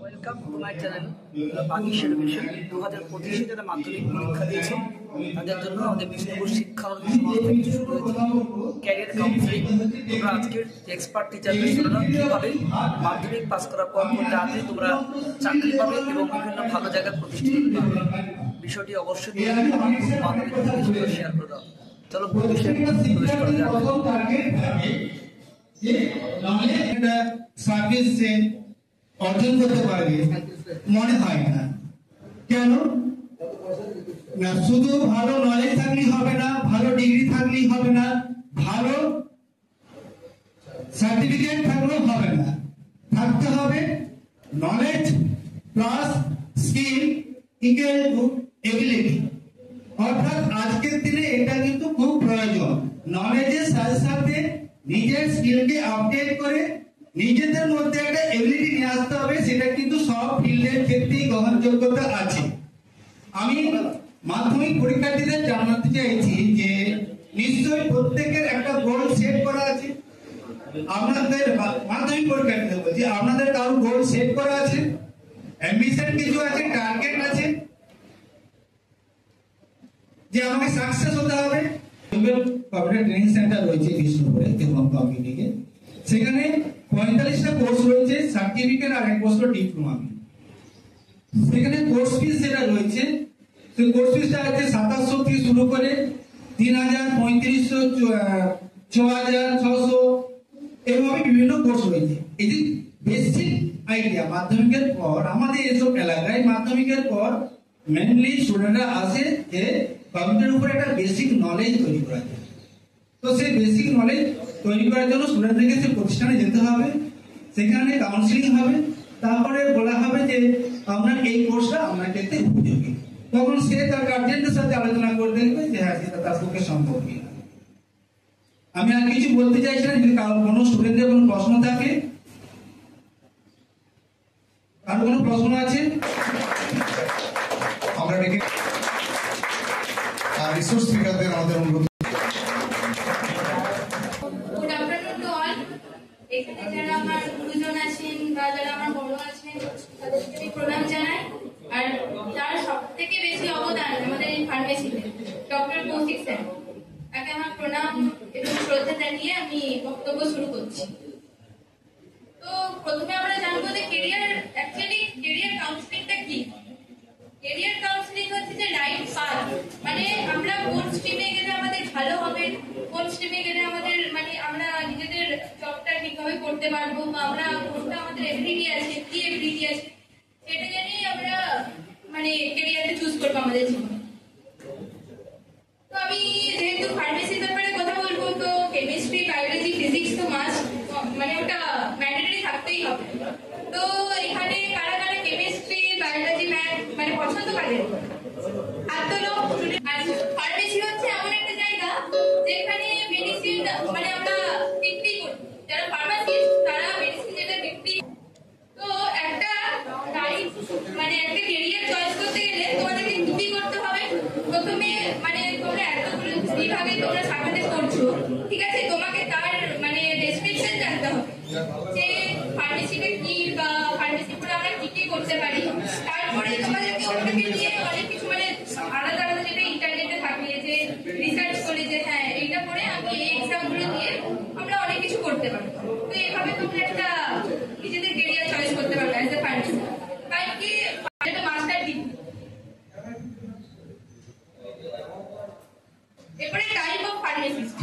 Welcome to my channel Bagish education. 2025-এ যারা মাধ্যমিক পরীক্ষা দিয়েছে তাদের জন্য আমাদের বিষ্ণুপুর শিক্ষা সমাজ থেকে শুরু হয়েছে ক্যারিয়ার কাউন্সিলিং। তোমরা আজকের এক্সপার্ট টিচারদের শুনলাম কীভাবে মাধ্যমিক পাস করার পর তাড়াতাড়ি তোমরা চাকরি পাবে এবং বিভিন্ন ভালো জায়গায় প্রতিষ্ঠিত পাবে। বিষয়টি অবশ্যই মাধ্যমিক শেয়ার করে দাও। চলো মূল বিষয়ে প্রবেশ করা যাক। অর্জন করতে পারবে মনে হয় না। কেন না, শুধু ভালো নলেজ থাকলেই হবে না, ভালো ডিগ্রি থাকলেই হবে না, ভালো সার্টিফিকেট থাকলেও হবে না। থাকতে হবে knowledge plus skill equal to ability. অর্থাৎ আজকের দিনে এটা কিন্তু খুব প্রয়োজন। নলেজের সাথে সাথে নিজের স্কিলকে আপডেট করে নিজেদের মধ্যে একটা এবিলিটি নিয়ে আসতে হবে। সেটা কিন্তু সব ফিল্ডের ক্ষেত্রেই গ্রহণযোগ্যতা আছে। আমি মাধ্যমিক পরীক্ষার্থীদের জানাতে চাইছি যে নিশ্চয়ই প্রত্যেকের একটা গোল সেট করা আছে। আপনাদের মাধ্যমিক পরীক্ষার্থীদের বলছি, আপনাদের কারো গোল সেট করা আছে, অ্যাম্বিশন কিছু আছে, টার্গেট আছে যে আমাকে সাকসেস হতে হবে। কম্পিউটার ট্রেনিং সেন্টার রয়েছে বিষ্ণুপুরে এবং কমিউনিটিতে। সেখানে 45টা কোর্স রয়েছে, সার্টিফিকেট আর এক বছর ডিপ্লোমা। সেখানে কোর্স ফিস যেটা রয়েছে, সেই কোর্স ফিসটা আছে 2700 থেকে শুরু করে 3000, 3500, 4000, 600 এভাবে বিভিন্ন কোর্স রয়েছে। এই যে বেসিক আইডিয়া মাধ্যমিকের পর আমাদের এসব এলাকায় মাধ্যমিকের পর মেনলি স্টুডেন্টরা আসে যে কম্পিউটারের উপর একটা বেসিক নলেজ তৈরি করা যায়। তো সেই বেসিক নলেজ তৈরি করার জন্য স্টুডেন্টদেরকে সেই প্রতিষ্ঠানে যেতে হবে, সেখানে কাউন্সিলিং হবে, তারপরে বলা হবে যে আপনার এই কোর্সটা আপনার ক্ষেত্রে উপযোগী। তখন সে তার গার্জিয়ানদের সাথে আলোচনা করে দেখবে যে হ্যাঁ সেটা তার পক্ষে সম্ভব কিনা। আমি আর কিছু বলতে চাইছি না। যদি কারো কোনো স্টুডেন্টদের কোনো প্রশ্ন থাকে, কারো কোনো প্রশ্ন আছে আমরা ডেকে রিসোর্স স্পিকারদের আমাদের অনুরোধ। এখানে যারা আমার গুরুজন আছেন বা যারা আমার বড় আছেন তাদেরকে আমি প্রণাম জানাই। আর যার সব থেকে বেশি অবদান আমাদের এই ফার্মেসিতে ডক্টর কৌশিক স্যার, তাকে আমার প্রণাম এবং শ্রদ্ধা জানিয়ে আমি বক্তব্য শুরু করছি। তো প্রথমে আমরা জানবো যে কেরিয়ার কাউন্সিলিংটা কি। কেরিয়ার কাউন্সিলিং হচ্ছে যে রাইট পাথ, মানে আমরা কোন স্ট্রিমে গেলে আমাদের ভালো হবে, কোন স্ট্রিমে গেলে আমাদের মানে আমরা নিজেদের জবটা ঠিকভাবে করতে পারবো, বা আমরা কোনটা আমাদের এবিলিটি আছে, কি এবিলিটি আছে সেটা জানিয়ে আমরা মানে কেরিয়ারটা চুজ করবো আমাদের জীবনে। তো আমি যেহেতু ফার্মেসির ব্যাপারে কথা বলবো, তো কেমিস্ট্রি, বায়োলজি, ফিজিক্স তো মাস্ট, মানে ওটা ম্যান্ডেটরি থাকতেই হবে। তো এখানে কারা কারা কেমিস্ট্রি, বায়োলজি, ম্যাথ মানে পছন্দ করেন হাত তোলো। আর ফার্মেসি হচ্ছে এমন একটা জায়গা যেখানে মেডিসিন মানে আমরা বিক্রি করি, যারা ফার্মাসিস্ট তারা মেডিসিন যেটা বিক্রি। তো একটা রাইট মানে একটা কেরিয়ার চয়েস করতে গেলে তোমাদেরকে কি করতে হবে? প্রথমে মানে তোমরা এতগুলো বিভাগে তোমরা সার্ভিস করছো, ঠিক আছে, তোমাকে তার মানে ডেসক্রিপশন জানতে হবে যে ফার্মেসিটা কি বা ফার্মেসি করে আমরা কি কি করতে পারি। তারপরে তোমাদেরকে ওটাকে নিয়ে অনেক কিছু মানে আলাদা আলাদা যেটা ইন্টারনেটে থাকে যে রিসার্চ করে যে হ্যাঁ এইটা করে আমি এই এক্সামগুলো দিয়ে আমরা অনেক কিছু করতে পারি। তো এইভাবে তোমরা একটা নিজেদের কেরিয়ার চয়েস করতে পারবে অ্যাজ এ ফার্মেসি। কারণ কি এটা মাস্টার ডিগ্রি। এরপরে টাইপ অফ ফার্মাসিস্ট,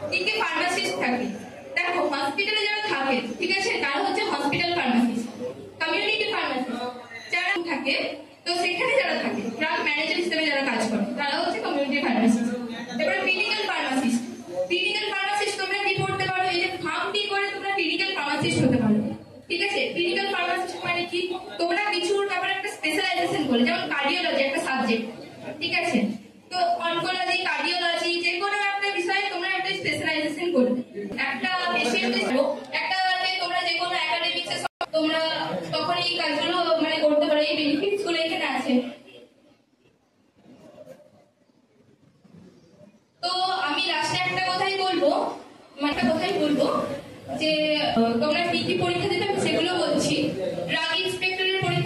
কি কি ফার্মাসিস্ট থাকে। দেখো হসপিটালে যারা থাকে, ঠিক আছে, তারা হচ্ছে হসপিটাল ফার্মাসিস্ট। কমিউনিটি ফার্মাসিস্ট যারা থাকে, তো সেখানে যারা থাকে ড্রাগ ম্যানেজার হিসেবে যারা কাজ করে তারা হচ্ছে কমিউনিটি ফার্মাসিস্ট। এরপরে ক্লিনিক্যাল ফার্মাসিস্ট। ক্লিনিক্যাল ফার্মাসিস্ট তোমরা কি করতে পারো, এই যে ফার্মটি করে তোমরা ক্লিনিক্যাল ফার্মাসিস্ট হতে পারো, ঠিক আছে। ক্লিনিক্যাল ফার্মাসিস্ট মানে কি, তোমরা কিছুর ব্যাপারে একটা স্পেশালাইজেশন করে, যেমন কার্ডিওলজি একটা সাবজেক্ট, ঠিক আছে, তো অনকোলজি, কার্ডিওলজি যে কোনো একটা বিষয়ে তোমরা একটা স্পেশালাইজেশন করবে। একটা পেশেন্ট একটা তোমরা যে কোনো একাডেমিক্সে তোমরা তখন এই কাজগুলো মানে করতে পারো। এই বেনিফিটস গুলো এখানে আছে। তো আমি লাস্টে একটা কথাই বলবো যে তোমরা কি কি পরীক্ষা দিতে সেগুলো বলছি। ড্রাগ ইন্সপেক্টরের পরীক্ষা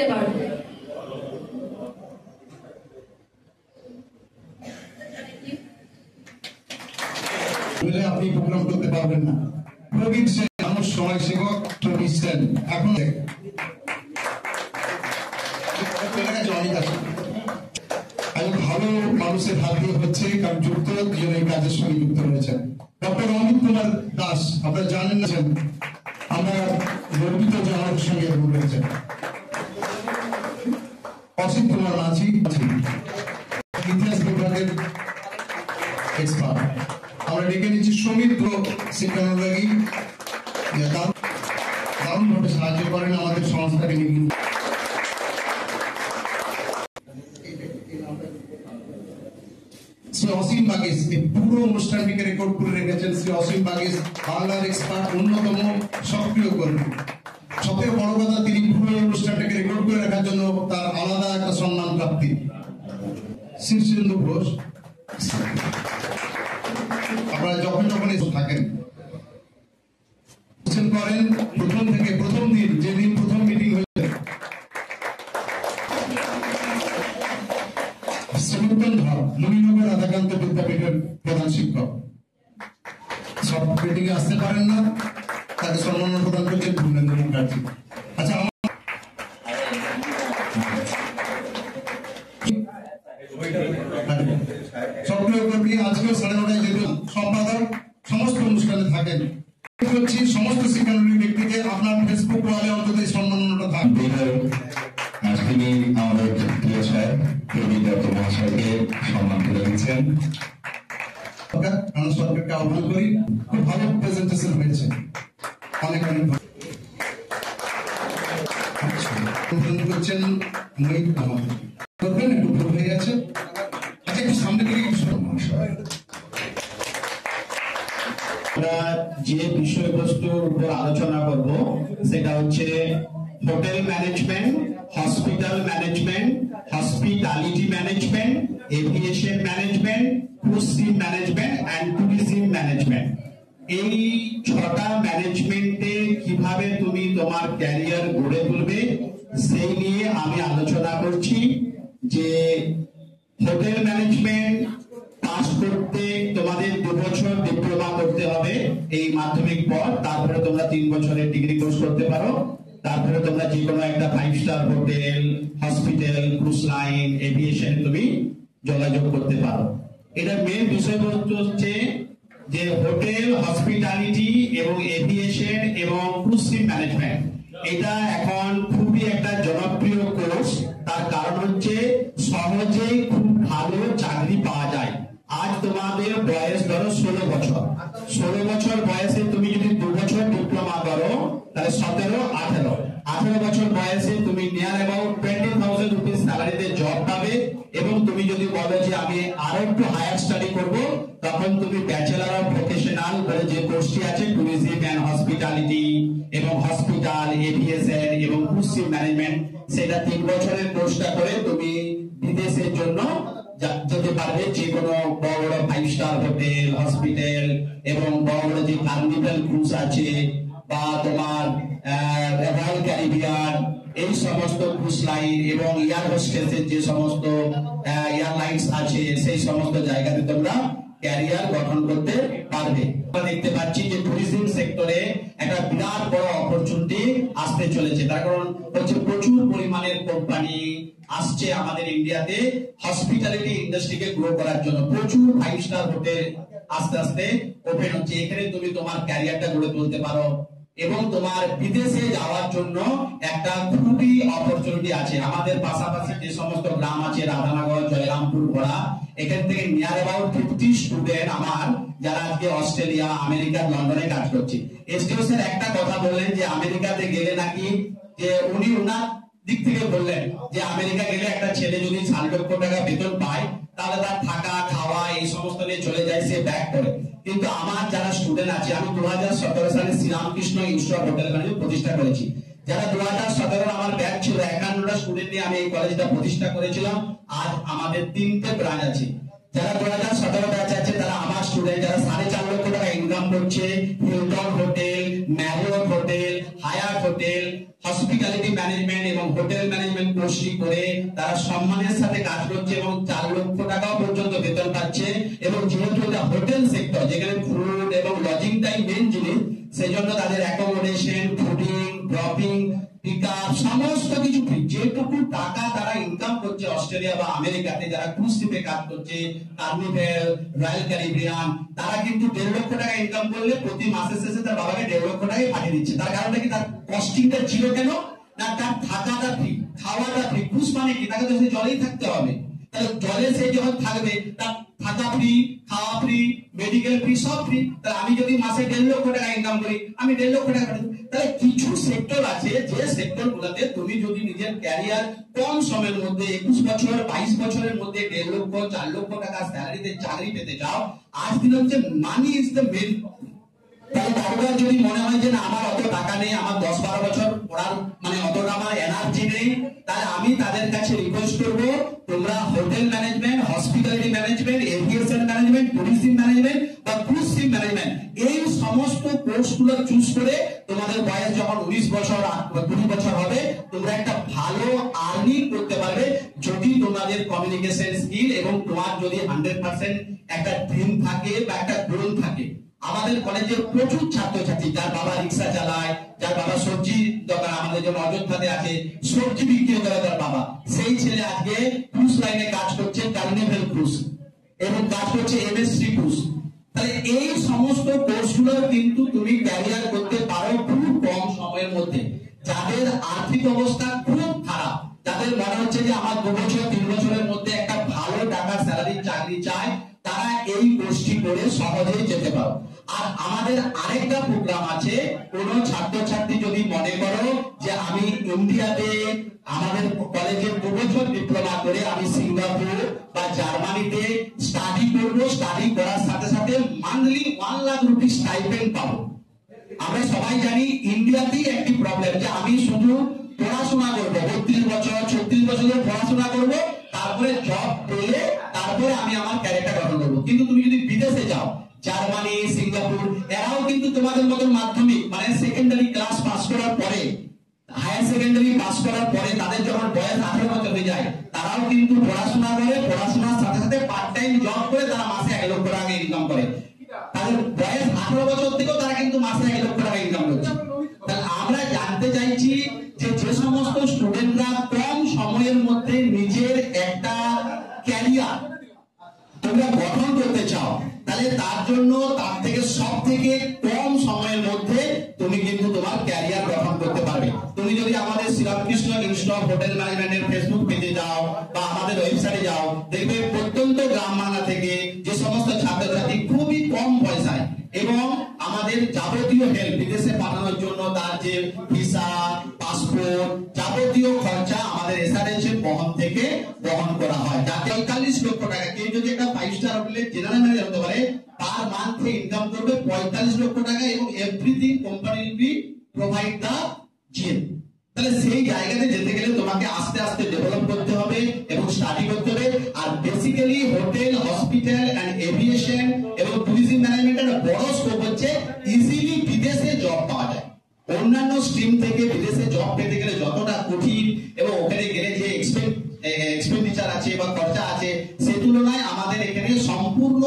দিতে পারবো। আপনি প্রোগ্রাম করতে পারবেন না। প্রবীণ সেন মানুষ সমাজ সেবক প্রবীণ সেন এখন ভালো মানুষের হাত দিয়ে হচ্ছে কারণ যুক্ত দুজন এই কাজের সঙ্গে যুক্ত রয়েছেন। ডক্টর অমিত কুমার দাস আপনারা জানেন না, আমরা গর্বিত যে আমাদের সঙ্গে রয়েছেন। অসিত কুমার মাঝি ইতিহাস বিভাগের এক্সপার্ট। আমরা ডেকে নিচ্ছি সৌমিত্র শিক্ষানুরাগী, দারুণভাবে সাহায্য করেন আমাদের সংস্থাকে নিয়ে। শ্রী অসীম বাগেশ এই পুরো অনুষ্ঠানটিকে রেকর্ড করে রেখেছেন। শ্রী অসীম বাগেশ বাংলার এক্সপার্ট, অন্যতম সক্রিয় কর্মী। সবথেকে বড় কথা, তিনি পুরো অনুষ্ঠানটাকে রেকর্ড করে রাখার জন্য তার আলাদা একটা সম্মান প্রাপ্তি। শীর্ষেন্দু ঘোষ, আপনারা যখন যখন থাকেন করেন প্রথম থেকে প্রথম দিন, যেদিন প্রথম মিটিং হয়েছে, শ্রীমন্তন ধর নবীনগর রাধাকান্ত বিদ্যাপীঠের প্রধান শিক্ষক, সব মিটিং এ আসতে পারেন না, তাকে সম্মাননা প্রদান করছেন ভূমেন্দ্র মুখার্জি। আচ্ছা, সক্রিয় কর্মী আজকেও 9:30 যেহেতু সম্পাদক সমস্ত অনুষ্ঠানে থাকেন, সমস্ত শিক্ষানুরাগী ব্যক্তিকে আপনার ফেসবুক ওয়ালে অন্তত সম্মাননাটা থাকবে। তিনি আমাদের প্রিয় সাহেব প্রবীণ দত্ত মহাশয়কে সম্মান করে দিচ্ছেন। সরকারকে আহ্বান করি, খুব ভালো প্রেজেন্টেশন হয়েছে, অনেক অনেক করছেন করবেন, একটু ভুল হয়ে গেছে। আচ্ছা, একটু সামনে থেকে আমরা যে বিষয়বস্তুর উপর আলোচনা করব সেটা হচ্ছে hotel management, hospital management, hospitality management, aviation management, cruise ship management and tourism management. এই 6টা ম্যানেজমেন্টে কিভাবে তুমি তোমার ক্যারিয়ার গড়ে তুলবে সেই নিয়ে আমি আলোচনা করছি। যে হোটেল ম্যানেজমেন্ট পাস করতে তোমাদের 2 বছর ডিপ্লোমা করতে হবে এই মাধ্যমিক পর, তারপরে তোমরা 3 বছরের ডিগ্রি কোর্স করতে পারো। তারপরে তোমরা যে কোনো একটা 5 star hotel, hospital, cruise line, aviation তুমি যোগাযোগ করতে পারো। এটা মেন বিষয়বস্তু হচ্ছে যে হোটেল, হসপিটালিটি এবং এভিয়েশন এবং ক্রুজ শিপ ম্যানেজমেন্ট এটা এখন খুবই একটা জনপ্রিয় কোর্স। তার কারণ হচ্ছে সহজেই খুব ভালো চাকরি পাওয়া যায়। আজ তোমাদের বয়স ধরো 16 বছর, 16 বছর বয়সে তুমি যদি 2 বছর ডিপ্লোমা করো তাহলে 17, 18 বছর বয়সে তুমি নিয়ার অ্যাবাউট 20,000 রুপিস স্যালারিতে জব পাবে। এবং তুমি যদি বলো যে আমি আরো একটু হায়ার স্টাডি করব, তখন তুমি ব্যাচেলর অফ ভোকেশনাল বলে যে কোর্সটি আছে ট্যুরিজম এন্ড হসপিটালিটি এবং হসপিটাল, এভিয়েশন এবং ক্রুজ শিপ ম্যানেজমেন্ট, সেটা 3 বছরের কোর্সটা করে তুমি বিদেশের জন্য যেতে পারবে। যে কোনো বড় বড় 5 স্টার হোটেল, হসপিটাল এবং বড় বড় যে কার্নিভাল ক্রুজ আছে বা তোমার রয়্যাল ক্যারিবিয়ান, এই সমস্ত ক্রুজ লাইন এবং এয়ার হোস্টেসের যে সমস্ত এয়ারলাইন্স আছে সেই সমস্ত জায়গাতে তোমরা ক্যারিয়ার গঠন করতে পারবে। আমরা দেখতে পাচ্ছি যে ট্যুরিজম সেক্টরে একটা বিরাট বড় অপরচুনিটি আসতে চলেছে। তার কারণ হচ্ছে প্রচুর পরিমাণের কোম্পানি আসছে আমাদের ইন্ডিয়াতে হসপিটালিটি ইন্ডাস্ট্রিকে গ্রো করার জন্য। প্রচুর 5 স্টার হোটেল আস্তে আস্তে ওপেন হচ্ছে। এখানে তুমি তোমার ক্যারিয়ারটা গড়ে তুলতে পারো এবং তোমার বিদেশে যাওয়ার জন্য একটা খুবই অপরচুনিটি আছে। আমাদের পাশাপাশি যে সমস্ত গ্রাম আছে, রাধানগর, জয়রামপুর, ঘোড়া, এখান থেকে নিয়ার অ্যাবাউট 50 স্টুডেন্ট আমার যারা আজকে অস্ট্রেলিয়া, আমেরিকা, লন্ডনে কাজ করছে। এসডিও স্যার একটা কথা বললেন যে আমেরিকাতে গেলে নাকি, যে উনি ওনার দিক থেকে বললেন যে আমেরিকা গেলে একটা ছেলে যদি 7 লক্ষ টাকা বেতন পায় তাহলে তার থাকা খাওয়া এই সমস্ত নিয়ে চলে যায়, সে ব্যাক করে। কিন্তু আমার যারা স্টুডেন্ট আছে, আমি 2017 সালে Sriramakrishna institute of hotel management প্রতিষ্ঠা করেছি। যারা 2017 আমার ব্যাচ ছিল 51টা স্টুডেন্ট নিয়ে আমি এই কলেজটা প্রতিষ্ঠা করেছিলাম। আজ আমাদের 3টে ব্রাঞ্চ আছে। যারা 2017 ব্যাচ আছে তারা আমার স্টুডেন্ট, যারা 4.5 লক্ষ টাকা ইনকাম করছে Hilton hotel, Marriott hotel, Hyatt hotel, hospitality management এবং হোটেল ম্যানেজমেন্ট কোর্স করে তারা সম্মানের সাথে কাজ করছে এবং 4 লক্ষ টাকা পর্যন্ত বেতন পাচ্ছে। এবং যেহেতু এটা হোটেল সেক্টর যেখানে ফুড এবং লজিংটাই মেন জিনিস, সেই জন্য তাদের অ্যাকোমোডেশন, ফুডিং, ড্রপিং, পিকআপ সমস্ত কিছু ফ্রি। যেটুকু টাকা তারা ইনকাম করছে অস্ট্রেলিয়া বা আমেরিকাতে, যারা ক্রুজ শিপে কাজ করছে, কার্নিভেল, রয়্যাল ক্যারিবিয়ান, তারা কিন্তু 1.5 লক্ষ টাকা ইনকাম করলে প্রতি মাসের শেষে তার বাবাকে 1.5 লক্ষ টাকাই পাঠিয়ে দিচ্ছে। তার কারণটা কি? তার কস্টিংটা ছিল কেন না, তার থাকাটা ফ্রি, খাওয়াটা ফ্রি। ক্রুজ মানে কি? তাকে তো সে জলেই থাকতে হবে, তাহলে জলে সে যখন থাকবে তার থাকা ফ্রি, খাওয়া ফ্রি, মেডিকেল ফ্রি, সব ফ্রি। তাহলে আমি যদি মাসে 1.5 লক্ষ টাকা ইনকাম করি, আমি 1.5 লক্ষ টাকা পাঠাবো। তাহলে কিছু সেক্টর আছে যে সেক্টর গুলোতে তুমি যদি নিজের ক্যারিয়ার কম সময়ের মধ্যে 21 বছর 22 বছরের মধ্যে 1.5 লক্ষ 4 লক্ষ টাকা স্যালারিতে চাকরি পেতে চাও, আজ দিন হচ্ছে মানি ইজ দ্য মেন। তাহলে তারপর যদি মনে হয় যে না আমার অত টাকা নেই, আমার 10-12 বছর পড়ার মানে অতটা আমার এনার্জি নেই, তাহলে আমি তাদের কাছে রিকোয়েস্ট করব তোমরা hotel management, hospitality management, aviation management, tourism management বা ক্রুজ শিপ ম্যানেজমেন্ট এই সমস্ত কোর্সগুলো চুজ করে তোমাদের বয়স যখন 19 বছর 20 বছর হবে, তোমরা একটা ভালো আর্নিং করতে পারবে যদি তোমাদের কমিউনিকেশন স্কিল এবং তোমার যদি 100% একটা ড্রিম থাকে বা একটা গোল থাকে। আমাদের কলেজে প্রচুর ছাত্রছাত্রী যার বাবা রিক্সা চালায়, যার বাবা সবজি দোকান, আমাদের যেমন অযোধ্যাতে আছে সবজি বিক্রি করে তার বাবা, সেই ছেলে আজকে ক্রুজ লাইনে কাজ করছে, কার্নিভেল ক্রুজ এবং কাজ করছে এমএসসি ক্রুজ। তাহলে এই সমস্ত কোর্সগুলো কিন্তু তুমি ক্যারিয়ার করতে পারো খুব কম সময়ের মধ্যে। যাদের আর্থিক অবস্থা খুব খারাপ, যাদের মনে হচ্ছে যে আমার 2 বছর 3 বছরের মধ্যে একটা ভালো টাকার স্যালারি চাকরি চায়, তারা এই কোর্সটি করে সহজেই যেতে পারো। আর আমাদের আরেকটা প্রোগ্রাম আছে, কোন ছাত্রছাত্রী যদি মনে করো যে আমি ইন্ডিয়াতে আমাদের কলেজে 2 বছর ডিপ্লোমা করে আমি সিঙ্গাপুর বা জার্মানিতে স্টাডি করব, স্টাডি করার সাথে সাথে মান্থলি 1 লাখ রুপি স্টাইপেন্ড পাবো। আমরা সবাই জানি ইন্ডিয়াতেই একটি প্রবলেম যে আমি শুধু পড়াশোনা করবো, 32 বছর 36 বছর ধরে পড়াশোনা করবো, তারপরে জব পেলে তারপরে আমি আমার ক্যারিয়ারটা গঠন করবো। কিন্তু তুমি যদি বিদেশে যাও, জার্মানি, সিঙ্গাপুর, এরাও কিন্তু তোমাদের মতন মাধ্যমিক মানে সেকেন্ডারি ক্লাস পাস করার পরে, হায়ার সেকেন্ডারি পাস করার পরে তাদের যখন বয়স 18 বছর হয়ে যায়, তারাও কিন্তু পড়াশোনা করে, পড়াশোনার সাথে সাথে পার্ট টাইম জব করে তারা মাসে 1 লক্ষ টাকা ইনকাম করে। তাদের বয়স 18 বছর থেকেও তারা কিন্তু মাসে 1 লক্ষ টাকা ইনকাম করছে। তাহলে আমরা জানতে চাইছি যে সমস্ত স্টুডেন্টরা কম সময়ের মধ্যে নিজের একটা ক্যারিয়ার তোমরা গঠন করতে চাও, তাহলে তার জন্য তার থেকে সব থেকে কম সময়ের মধ্যে তুমি কিন্তু তোমার ক্যারিয়ার গঠন করতে পারবে। তুমি যদি আমাদের শ্রীরামকৃষ্ণ ইনস্টিটিউট অফ হোটেল ম্যানেজমেন্টের ফেসবুক পেজে যাও বা আমাদের ওয়েবসাইটে যাও, দেখবে প্রত্যন্ত গ্রাম বাংলা থেকে যে সমস্ত ছাত্রছাত্রী খুবই কম পয়সায় এবং আমাদের যাবতীয় হেল্প বিদেশে পাঠানোর জন্য তার যে ভিসা, পাসপোর্ট, যাবতীয় খরচা আমাদের এসআরএইচ এর বহন থেকে বহন করা হয়। যাতে 41 লক্ষ টাকা, কেউ যদি একটা 5 স্টার হোটেলের জেনারেল ম্যানেজার হতে পারে, পার মান্থে ইনকাম করবে 45 লক্ষ টাকা এবং everything company will be provide the GM. তাহলে সেই জায়গাতে যেতে গেলে তোমাকে আস্তে আস্তে ডেভেলপ করতে হবে এবং স্টাডি করতে হবে। আর basically hotel, hospital and aviation এবং টুরিজম ম্যানেজমেন্টের বড় স্কোপ হচ্ছে ইজিলি বিদেশে জব পাওয়া যায়। অন্যান্য স্ট্রিম থেকে বিদেশে জব পেতে গেলে যতটা কঠিন এবং ওখানে গেলে যে এক্সপেন্ডিচার আছে বা খরচা আছে, সে তুলনায় আমাদের এখানে সম্পূর্ণ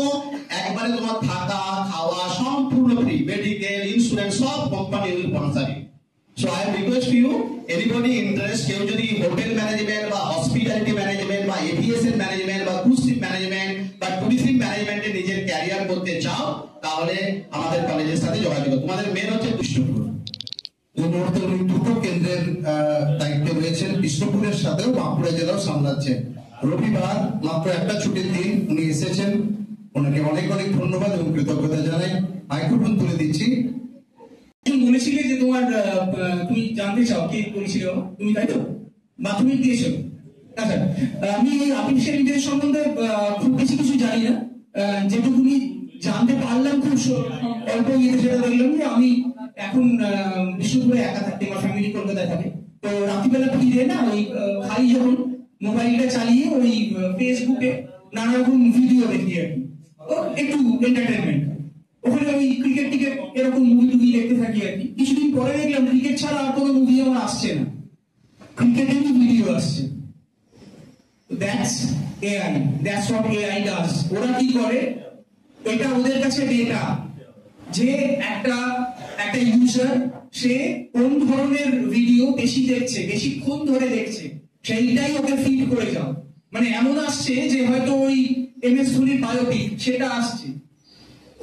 একবারে তোমার থাকা খাওয়া সম্পূর্ণ ফ্রি, মেডিকেল ইন্স্যুরেন্স সব company will sponsor you. So I request you, anybody interest, কেউ যদি হোটেল ম্যানেজমেন্ট বা হসপিটালিটি ম্যানেজমেন্ট বা এভিয়েশন ম্যানেজমেন্ট বা ক্রুজ শিপ ম্যানেজমেন্ট বা টুরিজম ম্যানেজমেন্টে নিজের ক্যারিয়ার করতে চাও, তাহলে আমাদের কলেজের সাথে যোগাযোগ করো। তোমাদের মেন হচ্ছে বিষ্ণুপুর। এই মুহূর্তে উনি দুটো কেন্দ্রের দায়িত্বে রয়েছেন, বিষ্ণুপুরের সাথেও বাঁকুড়া জেলাও সামলাচ্ছেন। রবিবার মাত্র একটা ছুটির দিন উনি এসেছেন, ওনাকে অনেক অনেক ধন্যবাদ এবং কৃতজ্ঞতা জানাই। মাইক্রোফোন তুলে দিচ্ছি। বলেছিলে যে তোমার তুমি জানতে চাও কে করেছিল, তুমি তাই তো মাধ্যমিক দিয়েছো? আচ্ছা, আমি এই আর্টিফিশিয়াল ইন্টেলিজেন্স সম্বন্ধে খুব বেশি কিছু জানি না, যেটুকুনি জানতে পারলাম খুব অল্প ইয়েতে সেটা দেখলাম যে আমি এখন বিষ্ণুপুরে একা থাকি, আমার ফ্যামিলি কলকাতায় থাকে। তো রাত্রিবেলা ফিরে না ওই খালি যখন মোবাইলটা চালিয়ে ওই ফেসবুকে নানা রকম ভিডিও দেখি আর কি, একটু এন্টারটেনমেন্ট। ওখানে ওই ক্রিকেট টিকেট এরকম মুভি টুভি দেখতে থাকি আর কি। কিছুদিন পরে দেখলাম ক্রিকেট ছাড়া আর কোনো মুভি আমার আসছে না, ক্রিকেটেরই ভিডিও আসছে। That's AI, that's what AI does. ওরা কি করে, এটা ওদের কাছে ডেটা যে একটা ইউজার সে কোন ধরনের ভিডিও বেশি দেখছে, বেশিক্ষণ ধরে দেখছে, সেইটাই ওকে ফিড করে যাও। মানে এমন আসছে যে হয়তো ওই MS ধোনির বায়োপিক সেটা আসছে,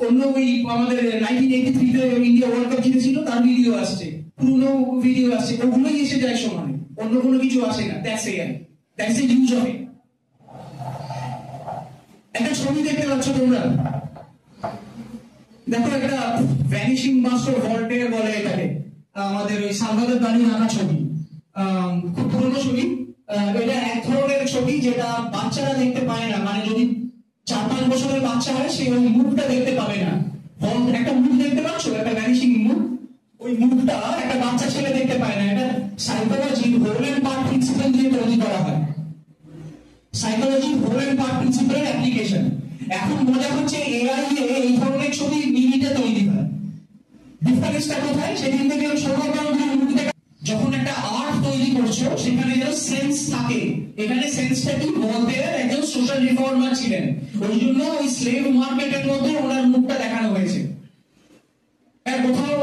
অন্য ওই আমাদের 1983 তে ইন্ডিয়া ওয়ার্ল্ড কাপ জিতেছিল তার ভিডিও আসছে, পুরনো ভিডিও আসছে, ওগুলোই এসে যায় সমানে, অন্য কোনো কিছু আসে না। That's AI, that's the use of it. একটা ছবি দেখতে পাচ্ছ তোমরা, দেখো একটা ভ্যানিশিং মাস্টার ভল্টেয়ার বলে এটাকে, আমাদের ওই সালভাদর দালির আঁকা ছবি, খুব পুরনো ছবি। এটা এক ধরনের ছবি যেটা বাচ্চারা দেখতে পায় না, মানে যদি 4-5 বছরের বাচ্চা হয় সে ওই মুখটা দেখতে পাবে না। একটা মুখ দেখতে পাচ্ছ, একটা ভ্যানিশিং মুখ, ওই মুখটা একটা বাচ্চা ছেলে দেখতে পায় না। এটা psychology whole and part principle দিয়ে তৈরি করা হয়, সাইকোলজি হোল এন্ড পার্ট প্রিন্সিপালের অ্যাপ্লিকেশন। এখন মজা হচ্ছে এআই এই ধরনের ছবি মিনিটে তৈরি হয়। ডিফারেন্সটা কোথায়? সেদিন থেকে যখন একটা আর্ট তৈরি করছো সেখানে যেন সেন্স থাকে। এখানে সেন্সটা কি, ভলতেয়ার একজন সোশ্যাল রিফর্মার ছিলেন, ওই জন্য ওই স্লেভ মার্কেটের মধ্যে ওনার মুখটা দেখানো হয়েছে। কোথাও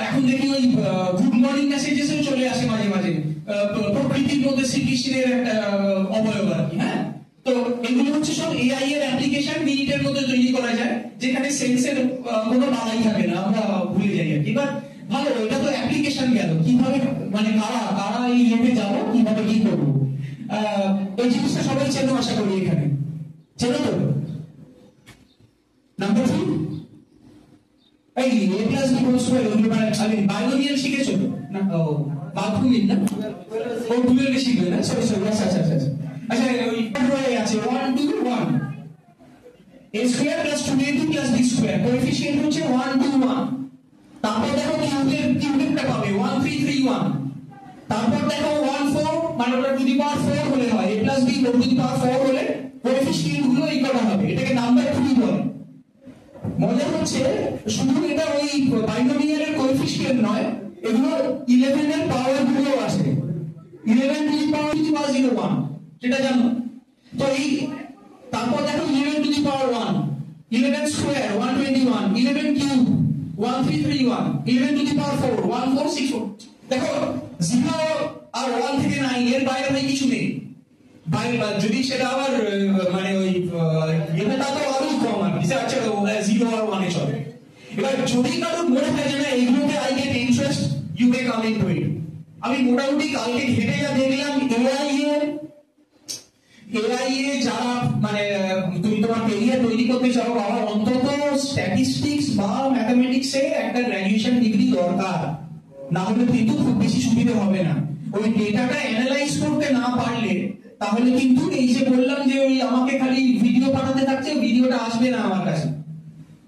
এখন দেখি ওই গুড মর্নিং মেসেজেসও চলে আসে মাঝে মাঝে, প্রকৃতির মধ্যে শ্রীকৃষ্ণের একটা অবয়ব আর কি। হ্যাঁ, তো এগুলো হচ্ছে সব এআই এর অ্যাপ্লিকেশন, মিনিটের মধ্যে তৈরি করা যায়, যেখানে সেন্সের কোনো বালাই থাকে না, আমরা ভুলে যাই আর কি। বাট ভালো, এটা তো অ্যাপ্লিকেশন গেল। কিভাবে মানে কারা এই ইয়েতে যাবো, কিভাবে কি করবো, এই জিনিসটা সবাই চেনো আশা করি, এখানে চেনো তো। নাম্বার 2, এই a plus b whole square, আমি বাইনোমিয়াল শিখেছো না? ও বাথরুমিন না, ও ডুয়েল শিখবে না, সরি আচ্ছা আচ্ছা, ওই রয়ে আছে 1 2 1 a square plus 2ab plus b square, coefficient হচ্ছে 1 2 1। তারপর দেখো কিউবেরটা পাবে 1 3 3 1। তারপর দেখো 1 4, মানে ওটা টু দি পাওয়ার 4 হলে হয়, a plus b to the power 4 হলে কোএফিশিয়েন্ট গুলো এই করা হবে, এটাকে নাম্বার 3 বলে। মজা হচ্ছে শুধু এটা ওই বাইনোমিয়ালের কোএফিশিয়েন্ট নয়, এগুলো 11 এর পাওয়ার গুলো আছে, 11 টু দি পাওয়ার 01, সেটা জানো তো। এই তারপর দেখো 11 to the power 1, 11 square 121, 11 cube 1331, 11 to the power 4 1464। দেখো 0 আর 1 থেকে 9 এর বাইরে কিছু নেই। বাইরে যদি সেটা আবার মানে ওই এটা তো আরো কম আর কি, আচ্ছা 0 আর 1 এ চলে। এবার যদি কারো মনে হয় যে না এইগুলোতে I get interest, you may come into it. আমি মোটামুটি কালকে ঘেটে যা দেখলাম, এআই এ যারা মানে তুমি তোমার ক্যারিয়ার তৈরি করতে চাও, বাবা অন্তত স্ট্যাটিস্টিক্স বা ম্যাথমেটিক্সে একটা গ্র্যাজুয়েশন ডিগ্রি দরকার, না হলে কিন্তু খুব বেশি সুবিধা হবে না। ওই ডেটাটা অ্যানালাইজ করতে না পারলে তাহলে কিন্তু এই যে বললাম যে ওই আমাকে খালি ভিডিও পাঠাতে থাকছে, ভিডিওটা আসবে না আমার কাছে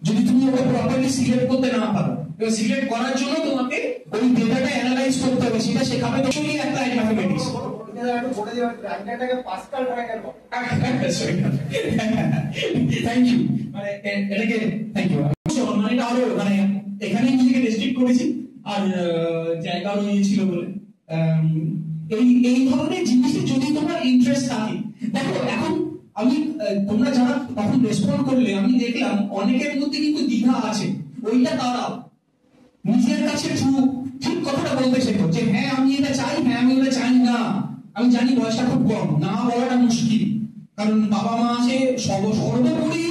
যদি তুমি ওকে প্রপারলি সিলেক্ট করতে না পারো। এবার সিলেক্ট করার জন্য তোমাকে ওই ডেটাটা অ্যানালাইজ করতে হবে, সেটা শেখাবে তুমি অ্যাপ্লাইড ম্যাথমেটিক্স। থ্যাংক ইউ, মানে এটাকে থ্যাংক ইউ। মানে এটা আরো মানে এখানে নিজেকে রেস্ট্রিক্ট করেছি, আর জায়গারও ইয়ে ছিল বলে এই ধরনের জিনিসে যদি তোমার ইন্টারেস্ট থাকে। দেখো এখন আমি তোমরা যারা তখন রেসপন্ড করলে আমি দেখলাম অনেকের মধ্যে কিন্তু দ্বিধা আছে, ওইটা তারাও নিজের কাছে ঠিক কথাটা বলতে শেখো যে হ্যাঁ আমি এটা চাই, হ্যাঁ আমি ওটা চাই না। আমি জানি বয়সটা খুব কম, না বলাটা মুশকিল, কারণ বাবা মা আছে, সর্বোপরি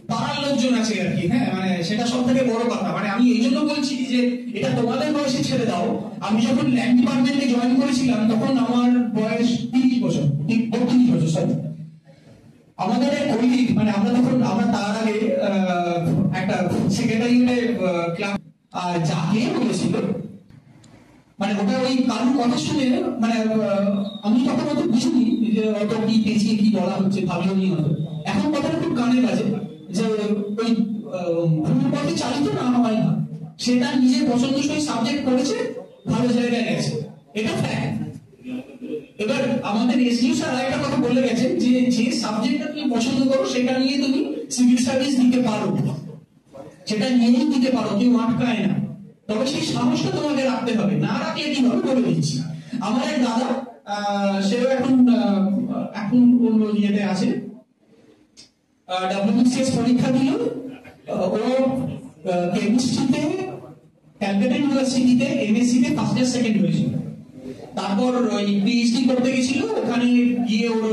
পাড়ার লোকজন আছে আর কি। হ্যাঁ, মানে সেটা সব থেকে বড় কথা। মানে আমি এই জন্য বলছি যে এটা তোমাদের বয়সে ছেড়ে দাও। আমি যখন ল্যান্ড ডিপার্টমেন্টে জয়েন করেছিলাম তখন আমার বয়স 30 বছর, 32 বছর সরি। আমাদের কৈলিক মানে আমরা তার আগে একটা সেক্রেটারিয়েটে ক্লাব যাকে বলেছিল, মানে ওটা ওই কারোর কথা শুনে মানে আমি তখন অত বুঝিনি যে অত কি পেঁচিয়ে কি বলা হচ্ছে, ভাবিও নি হতো। এখন কথাটা খুব কানে বাজে যে ওই ভুল পথে চালিত না হয় না, সেটা নিজের পছন্দসই সাবজেক্ট করেছে, ভালো জায়গায় গেছে, এটা ফ্যাক্ট। এবার আমাদের এসডিও স্যার আরেকটা কথা বলে গেছেন যে যে সাবজেক্টটা তুমি পছন্দ করো সেটা নিয়ে তুমি সিভিল সার্ভিস দিতে পারো, সেটা নিয়েই দিতে পারো, কেউ আটকায় না। তবে সেই সাহসটা তোমাকে রাখতে হবে, না রাখলে কি হবে বলে দিচ্ছি। আমার এক দাদা, সেও এখন অন্য ইয়েতে আছে, WBCS পরীক্ষা দিল, ও কেমিস্ট্রিতে ক্যালকাটা ইউনিভার্সিটিতে MSc তে ফার্স্ট ইয়ার সেকেন্ড হয়েছিল। তারপর ওই পিএইচডি করতে গেছিল, ওখানে গিয়ে ওর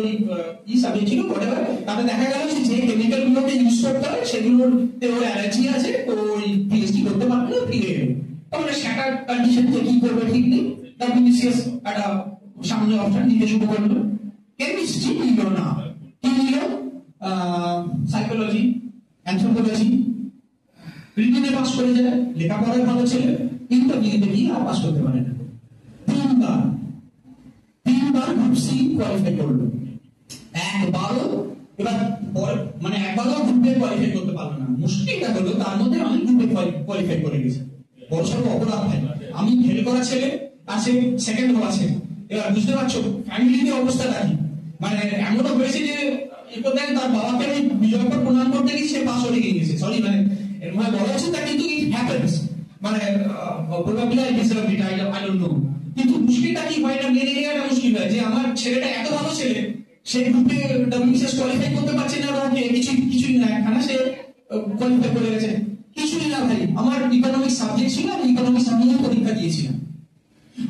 ওই সাবজেক্ট ছিল whatever, তারপরে দেখা গেল যে কেমিক্যাল গুলোকে ইউজ করতে হয় সেগুলোতে ওর অ্যালার্জি আছে, তো ওই পিএইচডি করতে পারবে না, ফিরে গেল। তাহলে স্যাটার কন্ডিশন কি করবে ঠিক নেই, WBCS একটা সামনে অপশন দিতে শুরু করলো, কেমিস্ট্রি নিল না, কি নিল সাইকোলজি, অ্যানথ্রোপোলজি, রিটেনে পাস করে যায়, লেখাপড়ায় ভালো ছেলে, ইন্টারভিউতে গিয়ে আর পাস করতে পারে না। তিনবার গ্রুপ সি কোয়ালিফাই করলো, একবারও গ্রুপে কোয়ালিফাই করতে পারলো না। মুশকিলটা হলো তার মধ্যে আমি গ্রুপে কোয়ালিফাই করে গেছি, বড়সড় অপরাধ ভাই। আমি ফেল করা ছেলে আছে, সেকেন্ড হওয়া ছেলে, এবার বুঝতে পারছো ফ্যামিলিতে অবস্থাটা কি। মানে এমনও হয়েছে যে তার বাবাকে আমি বিজয়পুর প্রণাম করতে গেছি, সে পাশ হয়ে গিয়েছে, সরি মানে বলা হচ্ছে তা, কিন্তু ইট হ্যাপেন্স, মানে probably I deserve it, I don't know. কিন্তু মুশকিলটা কি হয়, এটা মেনে নেওয়াটা মুশকিল হয় যে আমার ছেলেটা এত ভালো ছেলে, সে গ্রুপে WBCS কোয়ালিফাই করতে পারছে না, ওকে কিছুই না, একখানা সে কোয়ালিফাই করে গেছে, কিছুই না ভাই। আমার ইকোনমিক্স সাবজেক্ট ছিল, আমি ইকোনমিক্স নিয়ে পরীক্ষা দিয়েছিলাম,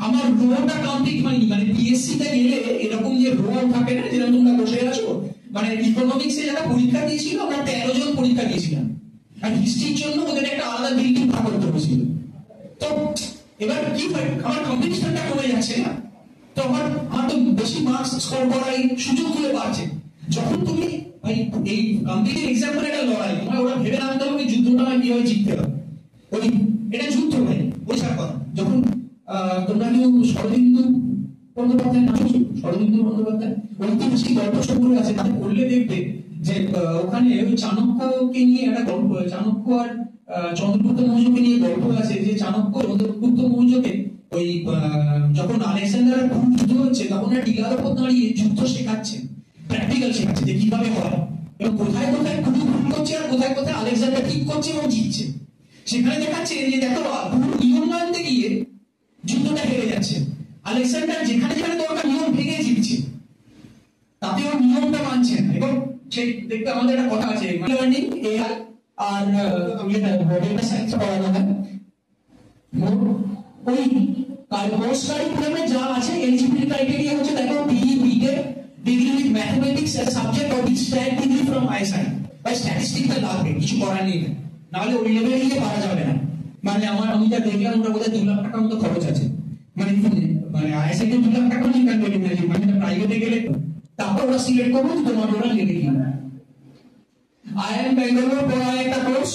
আমার রোটা কমপ্লিট হয়নি। মানে পিএসসি তে গেলে এরকম যে রো থাকে না, যেরকম তোমরা বসে আছো, মানে ইকোনমিক্সে যারা পরীক্ষা দিয়েছিল আমরা 13 জন পরীক্ষা দিয়েছিলাম, আর হিস্ট্রির জন্য ওদের একটা আলাদা বিল্ডিং ভাগ করতে হয়েছিল। তো এবার কি হয়, আমার কম্পিটিশনটা কমে যাচ্ছে না, তো আমার তো বেশি মার্কস স্কোর করার সুযোগগুলো বাড়ছে। যখন তুমি ভাই এই কম্পিটিটিভ এক্সাম করে একটা লড়াই, তোমার ওরা ভেবে নামতে হবে যুদ্ধটা কিভাবে জিততে হবে, ওই এটা যুদ্ধ ভাই, পরিষ্কার কথা। যখন তোমরা কেউ শরদিন্দু বন্দ্যোপাধ্যায় নাম শুনছো, শরদিন্দু বন্দ্যোপাধ্যায় ঐতিহাসিক গল্প সংগ্রহ আছে, তাতে পড়লে দেখবে যে ওখানে ওই চাণক্যকে নিয়ে একটা গল্প, চাণক্য আর চন্দ্রগুপ্ত মৌর্যকে নিয়ে গল্প আছে, যে চাণক্য চন্দ্রগুপ্ত মৌর্যকে ওই যখন আলেকজান্ডারের যুদ্ধ হচ্ছে তখন টিলার উপর দাঁড়িয়ে যুদ্ধ শেখাচ্ছেন, প্র্যাকটিক্যাল শেখাচ্ছে যে কিভাবে হয় এবং কোথায় কোথায় কুরু ভুল করছে আর কোথায় কোথায় আলেকজান্ডার ঠিক করছে এবং জিতছে। সেখানে দেখাচ্ছে যে দেখো নিয়ম মানতে গিয়ে যুদ্ধটা হেরে যাচ্ছে, আলেকজান্ডার যেখানে যেখানে দরকার নিয়ম ভেঙে জিতছে, তাতে ওর নিয়মটা মানছে না। এবং সেই দেখতে আমাদের একটা কথা আছে, লার্নিং এআই আর ডেটা সায়েন্স পড়ানো হয়, ওই কোর্স কারিকুলামে যা আছে এলিজিবিলিটি ক্রাইটেরিয়া হচ্ছে দেখো BE BTech degree with mathematics as subject or with stat degree from ISI বা স্ট্যাটিস্টিক্স লাগবে, কিছু করার নেই, নাহলে ওই লেভেলে গিয়ে পারা যাবে না। মানে আমি যা দেখলাম ওটা বোধহয় 2 লাখ টাকার মতো খরচ আছে, মানে আইএসআই তে 2 লাখ টাকা নিয়ে কেন বলি, মানে প্রাইভেটে গেলে তারপর ওরা সিলেক্ট করবো তোমার ওরা নেবে কিনা। IIM ব্যাঙ্গালোর পড়ায় একটা কোর্স,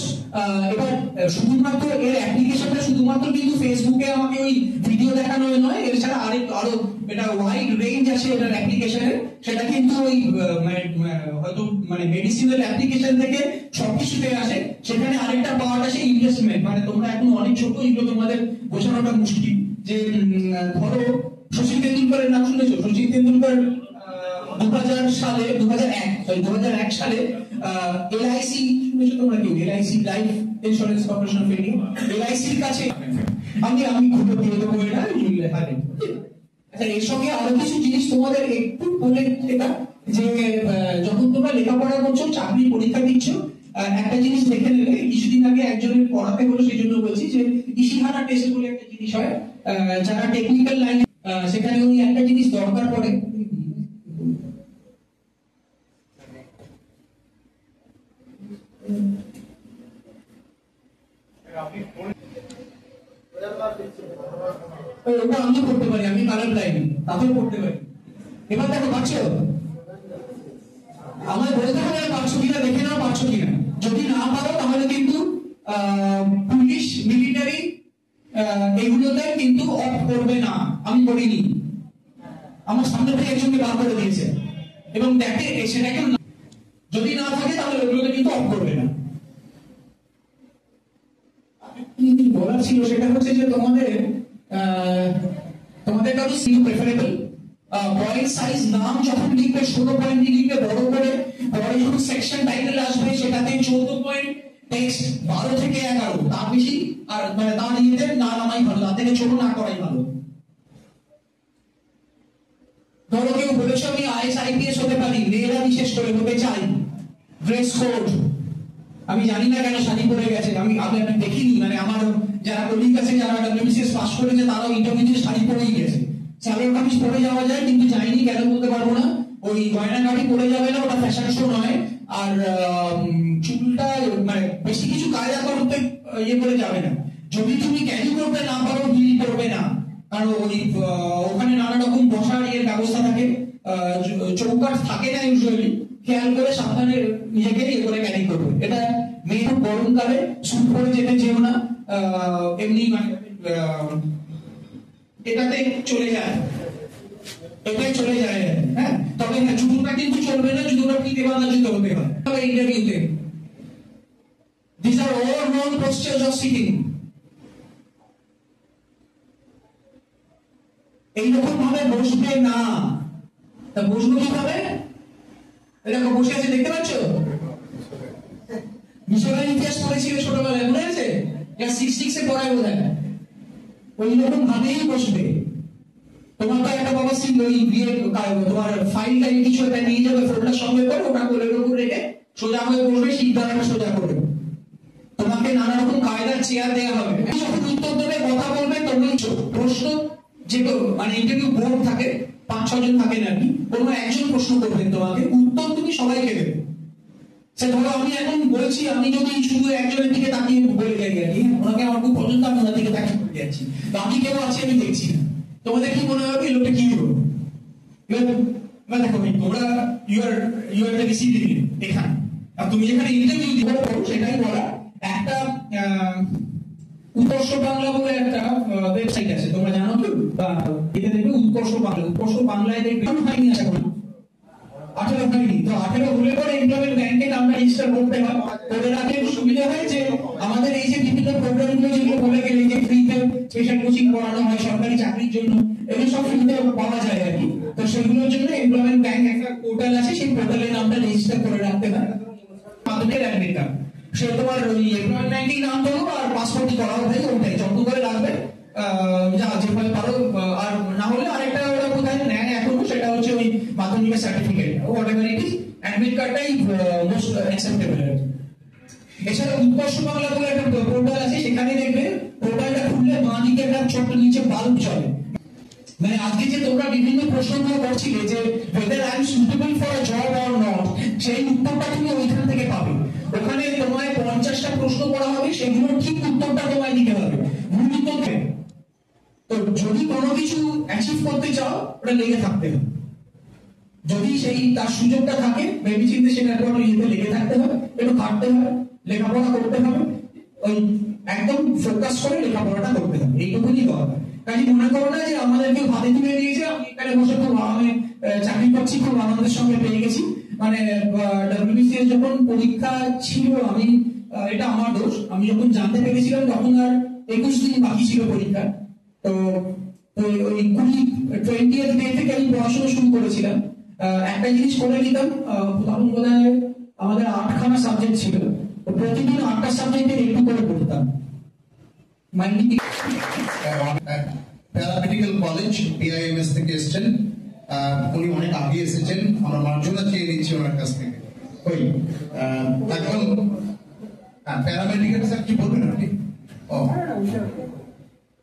এবার শুধুমাত্র এর অ্যাপ্লিকেশনটা শুধুমাত্র কিন্তু ফেসবুকে আমাকে ওই ভিডিও দেখানো নয়, এর ছাড়া আরো এটা ওয়াইড রেঞ্জ আছে এটার অ্যাপ্লিকেশনের, সেটা কিন্তু ওই হয়তো মানে মেডিসিনাল অ্যাপ্লিকেশন থেকে সবকিছুতে আসে। সেখানে আরেকটা পার্ট আছে ইনভেস্টমেন্ট, মানে তোমরা এখন অনেক ছোট, এগুলো তোমাদের বোঝানোটা মুশকিল। যে ধরো শচীন তেন্ডুলকরের নাম শুনেছো? শচীন তেন্ডুলকর 2001 সালে LIC শুনেছো তোমরা কেউ? LIC life insurance corporation of India, LIC এর কাছে আমি খুব দিয়ে দেবো এটা লেখালে। আচ্ছা, এর সঙ্গে আরো কিছু জিনিস তোমাদের একটু বলে এটা, যে যখন তোমরা লেখাপড়া করছো, চাকরি পরীক্ষা দিচ্ছ, একটা জিনিস দেখে নেবে। কিছুদিন আগে একজনের পড়াতে হলো, সেই জন্য বলছি যে ইশিহারা টেস্ট বলে একটা জিনিস হয়, যারা টেকনিক্যাল লাইন, সেখানে উনি একটা জিনিস দরকার পড়ে, আমি পড়তে পারি, আমি কালার লাইন, তাতেও পড়তে পারি। এবার দেখো পাচ্ছো, আমায় বলতে হবে পাচ্ছো কিনা, দেখে নাও পাচ্ছো কিনা। যদি না পারো তাহলে কিন্তু পুলিশ, মিলিটারি এগুলোতে কিন্তু অফ করবে না। আমি করিনি, আমার সামনে থেকে একজনকে বার করে দিয়েছে এবং দেখে সেটাকে যদি না থাকে তাহলে ওগুলোতে কিন্তু অফ করবে না। বলার ছিল সেটা হচ্ছে যে তোমাদের কারো সিউ প্রেফারেবল, পয়েন্ট সাইজ নাম যখন লিখবে 16 পয়েন্ট লিখবে বড় করে, পরে যখন সেকশন টাইটেল আসবে সেটাতে 14 পয়েন্ট টেক্সট, 12 থেকে 11, তার বেশি আর মানে তার নিতে না নামাই ভালো, তার থেকে ছোট না করাই ভালো। ধরো কেউ বলেছে আমি আইএস আইপিএস হতে পারি, মেয়েরা বিশেষ করে হতে চাই, ড্রেস কোড, আমি জানি না কেন শাড়ি পরে গেছে, আমি দেখিনি, মানে আমার যারা কলিগ আছে যারা ডব্লিউবিসিএস পাস করেছে তারাও ইন্টারমিডিয়েট শাড়ি পরেই গেছে। সালোয়ার কামিজ পরে যাওয়া যায়, কিন্তু যাইনি কেন বলতে পারবো না। ওই গয়নাগাটি পরে যাবে না, ওটা ফ্যাশন শো নয়। আর চুলটা মানে বেশি কিছু কায়দা করতে ইয়ে করে যাবে না। যদি তুমি ক্যারি করতে না পারো হিল করবে না, কারণ ওই ওখানে নানা রকম বসার ইয়ের ব্যবস্থা থাকে, চৌকাঠ থাকে না ইউজুয়ালি, খেয়াল করে সাবধানে নিজেকে ইয়ে করে ক্যারি করবে। এটা মেয়ে গরমকালে স্যুট পরে যেতে যেও না, এমনি মানে এটাতে চলে যায়, এটাই চলে যায়। হ্যাঁ, তবে হ্যাঁ জুতোটা কিন্তু চলবে না, জুতোটা ফিতে বাঁধা জুতো হতে হয় তবে ইন্টারভিউতে। These are all wrong postures of sitting. এইরকম ভাবে বসবে না। তা বসবো কিভাবে? এরকম বসে আছে দেখতে পাচ্ছ? মিশরের ইতিহাস পড়েছিল ছোটবেলায়, মনে আছে? ক্লাস 6 এ পড়ায় বোধ হয়। ওই রকম ভাবেই বসবে। তোমার তো একটা বাবা ছিল ওই বিয়ে, তোমার ফাইলটা কিছু একটা নিয়ে যাবে, ফোল্ডার সঙ্গে করে ওটা কোলের উপর রেখে সোজা হয়ে বসবে, সিদ্ধান্তটা সোজা করবে। তোমাকে নানা রকম কায়দার চেয়ার দেওয়া হবে, যখন উত্তর দেবে কথা বলবে, তুমি প্রশ্ন যে মানে ইন্টারভিউ বোর্ড থাকে 5-6 জন থাকে নাকি, কোনো একজন প্রশ্ন করবেন তোমাকে, উত্তর তুমি সবাইকে দেবে। সে ধরো আমি এখন বলছি, আমি যদি শুধু একজনের দিকে তাকিয়ে বলে যাই আর কি, ওনাকে আমার খুব পছন্দ, আমি ওনার দিকে তাকিয়ে বলে যাচ্ছি, বাকি কেউ আছে আমি দেখছি না, তোমাদের কি মনে হবে লোকটা কি করবো? দেখো তোমরা ইউ আর দ্য রিসিভিং এখানে, আর তুমি যেখানে ইন্টারভিউ দিবে সেটাই বলা। একটা উৎকর্ষ বাংলা বলে একটা ওয়েবসাইট আছে, তোমরা জানো কি? এতে দেখবে উৎকর্ষ বাংলা, উৎকর্ষ বাংলায় দেখবে হয়নি আছে কোনো 18 হয়নি, তো 18 হলে পরে এমপ্লয়মেন্ট ব্যাংকে নামটা রেজিস্টার করতে হয়। করে রাখলে সুবিধা হয় যে আমাদের এই যে বিভিন্ন প্রোগ্রামগুলো যেগুলো বলে গেলে যে ফ্রিতে স্পেশাল কোচিং করানো হয় সরকারি চাকরির জন্য, এগুলো সব ফ্রিতে পাওয়া যায় আর কি। তো সেগুলোর জন্য এমপ্লয়মেন্ট ব্যাংক একটা পোর্টাল আছে, সেই পোর্টালে নামটা রেজিস্টার করে রাখতে হয়। মাধ্যমিক অ্যাডমিট কার্ড সে তোমার ওই এমপ্লয়মেন্ট ব্যাংকেই নাম দেবো আর পাসপোর্টই করাও ভাই, ওটাই যত্ন করে রাখবে যা যেভাবে পারো। আর না হলে আরেকটা ওরা কোথায় নেয় এখনো, সেটা হচ্ছে ওই মাধ্যমিকের certificate, whatever it is, admit কার্ডটাই মোস্ট অ্যাকসেপ্টেবল। এছাড়া উৎকর্ষ বাংলা বলে একটা পোর্টাল আছে, সেখানে দেখবে পোর্টালটা খুললে বাঁ দিকে একটা ছোট্ট নিচে বাল্ব চলে, মানে আজকে যে তোমরা বিভিন্ন প্রশ্নগুলো করছিলে যে whether I am suitable for a job or not, সেই উত্তরটা তুমি ওইখান থেকে পাবে। ওখানে তোমায় 50টা প্রশ্ন করা হবে, সেগুলোর ঠিক উত্তরটা তোমায় দিতে হবে, ভুল উত্তর দেবে। তো যদি কোনো কিছু অ্যাচিভ করতে চাও ওটা লেগে থাকতে হবে, যদি সেই তার সুযোগটা থাকে ভেবে চিন্তে সেটা একটু ইয়েতে লেগে থাকতে হবে, একটু খাটতে হবে, লেখাপড়া করতে হবে, ওই একদম ফোকাস করে লেখাপড়াটা করতে হবে, এইটুকুনি দরকার। কাজে মনে করো না যে আমাদেরকে ভাতে তুলে দিয়েছে, আমি এখানে বসে খুব আমি চাকরি করছি, খুব আনন্দের সঙ্গে পেয়ে গেছি। মানে ডব্লিউবিসিএস যখন পরীক্ষা ছিল, আমি এটা আমার দোষ, আমি যখন জানতে পেরেছিলাম তখন আর 21 দিন বাকি ছিল পরীক্ষা। তো ওই 20th ডে থেকে আমি পড়াশোনা শুরু করেছিলাম। একটা জিনিস করে নিতাম, তখন বোধ হয় আমাদের 8খানা সাবজেক্ট ছিল, প্রতিদিন 8টা সাবজেক্টের একটু করে পড়তাম। প্যারামেডিক্যাল কলেজ পিআইএমএস থেকে এসেছেন, উনি অনেক আগে এসেছেন, আমরা মার্জনা চেয়ে নিচ্ছি ওনার কাছ থেকে। ওই একদম প্যারামেডিক্যাল স্যার কি বলবেন আপনি?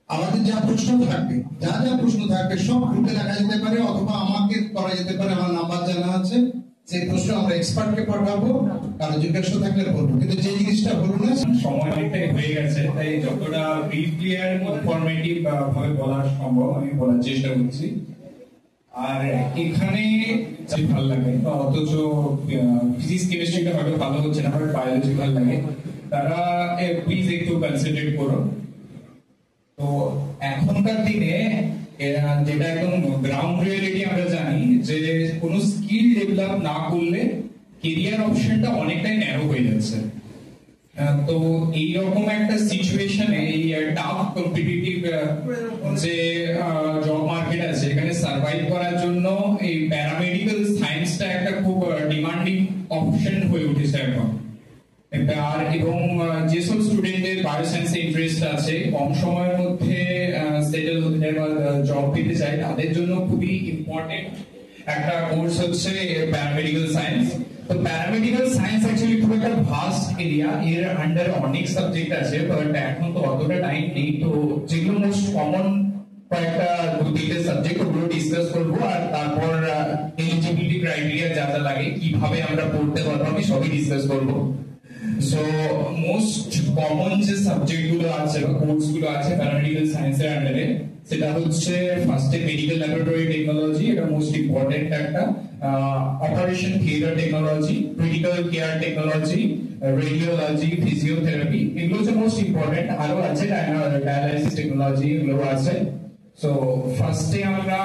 আমাদের যা প্রশ্ন থাকবে, যা প্রশ্ন থাকবে সব গ্রুপে দেখা যেতে পারে, অথবা আমাকে করা যেতে পারে, আমার নাম্বার জানা আছে, সেই প্রশ্ন আমরা এক্সপার্টকে পাঠাবো, কারো জিজ্ঞাসা থাকলে বলবো। কিন্তু যে জিনিসটা হলো না, সময় অনেকটাই হয়ে গেছে, তাই যতটা ব্রিফলি আর ইনফরমেটিভ ভাবে বলা সম্ভব আমি বলার চেষ্টা করছি। আর এখানে ভালো লাগে, অথচ ফিজিক্স কেমিস্ট্রিটা হয়তো ভালো হচ্ছে না, বায়োলজি ভালো লাগে, তারা প্লিজ একটু কনসেন্ট্রেট করো। তো এখনকার দিনে যেটা একদম গ্রাউন্ড রিয়েলিটি আমরা জানি যে কোনো স্কিল ডেভেলপ না করলে কেরিয়ার অপশনটা অনেকটাই ন্যারো হয়ে যাচ্ছে। তো এইরকম একটা সিচুয়েশনে এই টাফ কম্পিটিটিভ যে জব মার্কেট আছে এখানে সার্ভাইভ করার জন্য এই প্যারামেডিক্যাল সায়েন্সটা একটা খুব ডিমান্ডিং অপশন হয়ে উঠেছে এখন। আর এবং যেসব স্টুডেন্টদের বায়োসায়েন্সে ইন্টারেস্ট আছে, কম সময়ের মধ্যে সেটেল হতে চায় বা জব পেতে চায়, তাদের জন্য খুবই ইম্পর্টেন্ট একটা কোর্স হচ্ছে প্যারামেডিক্যাল সায়েন্স। তো প্যারামেডিক্যাল সায়েন্স অ্যাকচুয়ালি খুব একটা ভাস্ট এরিয়া, এর আন্ডারে অনেক সাবজেক্ট আছে, বাট এখন তো অতটা টাইম নেই। তো যেগুলো মোস্ট কমন কয়েকটা 2-3টে সাবজেক্ট ওগুলো ডিসকাস করবো, আর তারপর এলিজিবিলিটি ক্রাইটেরিয়া যা যা লাগে, কিভাবে আমরা পড়তে পারবো, আমি সবই ডিসকাস করবো। সো মোস্ট কমন যে সাবজেক্ট গুলো আছে বা কোর্স গুলো আছে প্যারামেডিক্যাল সায়েন্সের আন্ডারে, সেটা হচ্ছে ফার্স্টে মেডিকেল ল্যাবরেটরি টেকনোলজি, এটা মোস্ট ইম্পর্টেন্ট একটা, operation theatre technology, critical care technology, radiology, physiotherapy, এগুলো হচ্ছে মোস্ট ইম্পর্টেন্ট। আরো আছে ডায়ালাইসিস টেকনোলজি, এগুলো আছে। সো ফার্স্টে আমরা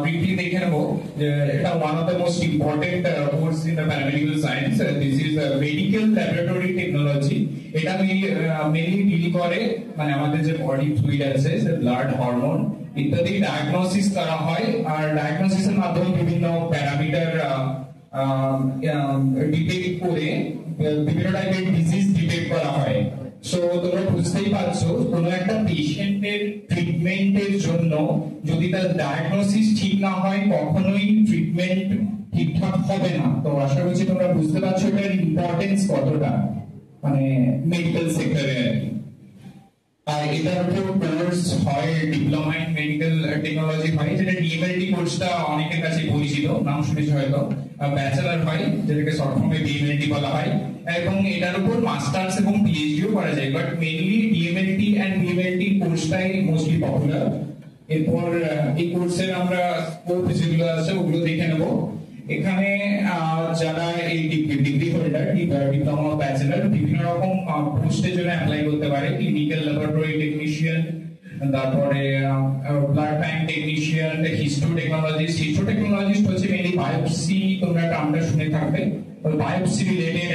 ব্রিফলি দেখে নেব যে এটা one of the most important course in the paramedical science. This is medical laboratory technology. এটা মেইনলি ডিল করে মানে আমাদের যে বডি ফ্লুইড আছে, ব্লাড, হরমোন ইত্যাদি ডায়াগনোসিস করা হয়, আর ডায়াগনোসিসের মাধ্যমে বিভিন্ন প্যারামিটার ডিটেক্ট করে বিভিন্ন টাইপের ডিজিজ ডিটেক্ট করা হয়। সো তোমরা বুঝতেই পারছো, কোনো একটা পেশেন্টের ট্রিটমেন্টের জন্য যদি তার ডায়াগনোসিস ঠিক না হয়, কখনোই ট্রিটমেন্ট ঠিকঠাক হবে না। তো আশা করছি তোমরা বুঝতে পারছো এটার ইম্পর্টেন্স কতটা মানে মেডিকেল সেক্টরে আর কি। আর এটার উপর কোর্স হয় ডিপ্লোমা ইন মেডিকেল টেকনোলজি হয়, যেটা ডিএমএলটি কোর্সটা অনেকের কাছে পরিচিত, নাম শুনেছি হয়তো। ব্যাচেলর হয়, যেটাকে শর্ট ফর্মে ডিএমএলটি বলা হয়, এবং এটার উপর মাস্টার্স এবং পিএইচডিও করা যায়, but mainly DMLT and BMLT কোর্সটাই মোস্টলি পপুলার। এরপর এই কোর্সের আমরা স্কোপ যেগুলো আছে ওগুলো দেখে নেব। এখানে যারা এই ডিগ্রি হোল্ডার, ডিপ্লোমা, ব্যাচেলর, বিভিন্ন রকম পোস্টের জন্য অ্যাপ্লাই করতে পারে। ক্লিনিক্যাল ল্যাবরেটরি টেকনিশিয়ান, তারপরে blood bank technician, histo technologist. Histo technologist হচ্ছে মেইনলি বায়োপসি, তোমরা টার্মটা শুনে থাকবে, বায়োপসি রিলেটেড